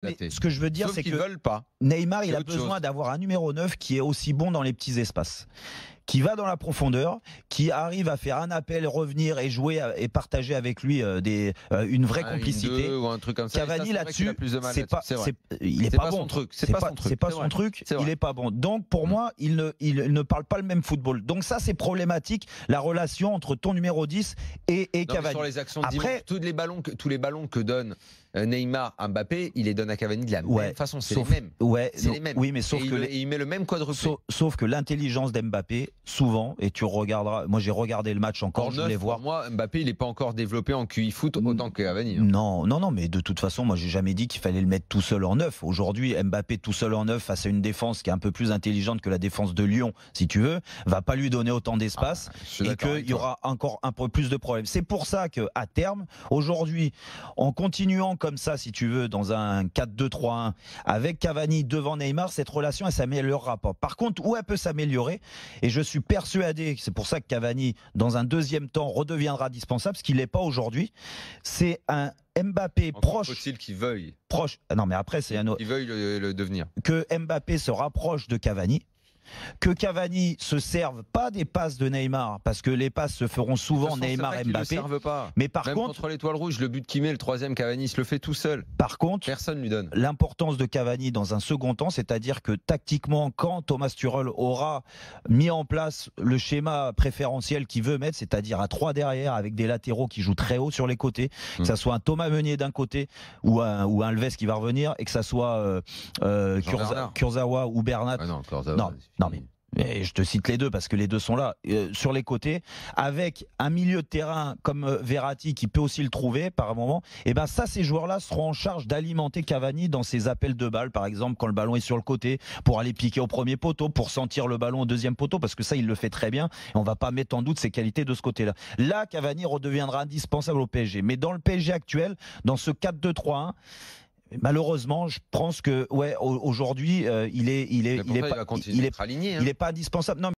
Mais ce que je veux dire, Sauf c'est qu'ils que veulent pas. Neymar, il C'est a autre besoin chose. d'avoir un numéro 9 qui est aussi bon dans les petits espaces, qui va dans la profondeur, qui arrive à faire un appel, revenir et jouer et partager avec lui une vraie complicité. Une 2 ou un truc comme ça. Cavani là-dessus, il c'est est pas pas bon. son truc. C'est pas son truc. Il est pas bon. Donc pour moi, il ne parle pas le même football. Donc ça, c'est problématique, la relation entre ton numéro 10 et Cavani. Sur les actions de Après, dimanche, tous les ballons que donne Neymar à Mbappé, il les donne à Cavani de la même façon. C'est les mêmes. C'est les mêmes. Oui, mais sauf que il met le même quadruplé. Sauf que l'intelligence d'Mbappé, souvent, et tu regarderas. Moi, j'ai regardé le match encore. Je voulais voir. Pour moi, Mbappé, il n'est pas encore développé en QI foot autant que Cavani. Non, mais de toute façon, moi, j'ai jamais dit qu'il fallait le mettre tout seul en neuf. Aujourd'hui, Mbappé tout seul en neuf face à une défense qui est un peu plus intelligente que la défense de Lyon, si tu veux, va pas lui donner autant d'espace et qu'il y aura encore un peu plus de problèmes. C'est pour ça que à terme, aujourd'hui, en continuant comme ça, si tu veux, dans un 4-2-3-1 avec Cavani devant Neymar, cette relation, elle s'améliorera pas. Par contre, où elle peut s'améliorer, et je suis persuadé, c'est pour ça que Cavani, dans un deuxième temps, redeviendra indispensable, ce qu'il n'est pas aujourd'hui, c'est un Mbappé proche. Faut-il qu'il veuille. Proche. Non, mais après, c'est un autre. Il veuille le devenir. Que Mbappé se rapproche de Cavani. Que Cavani se serve pas des passes de Neymar, parce que les passes se feront souvent Neymar-Mbappé. Mais par Même contre, contre l'Étoile Rouge, le but qu'il met, le troisième Cavani se le fait tout seul. Par contre, personne lui donne. L'importance de Cavani dans un second temps, c'est-à-dire que tactiquement, quand Thomas Tuchel aura mis en place le schéma préférentiel qu'il veut mettre, c'est-à-dire à 3 derrière avec des latéraux qui jouent très haut sur les côtés, que ça soit un Thomas Meunier d'un côté ou un Alves qui va revenir, et que ça soit Kurzawa ou Bernat. Non, mais je te cite les deux parce que les deux sont là sur les côtés, avec un milieu de terrain comme Verratti qui peut aussi le trouver par un moment. Et ben ça, ces joueurs-là seront en charge d'alimenter Cavani dans ses appels de balle, par exemple quand le ballon est sur le côté, pour aller piquer au premier poteau, pour sentir le ballon au deuxième poteau, parce que ça il le fait très bien et on va pas mettre en doute ses qualités de ce côté-là. Là, Cavani redeviendra indispensable au PSG, mais dans le PSG actuel, dans ce 4-2-3-1, malheureusement, je pense que aujourd'hui, il est pas indispensable. Non,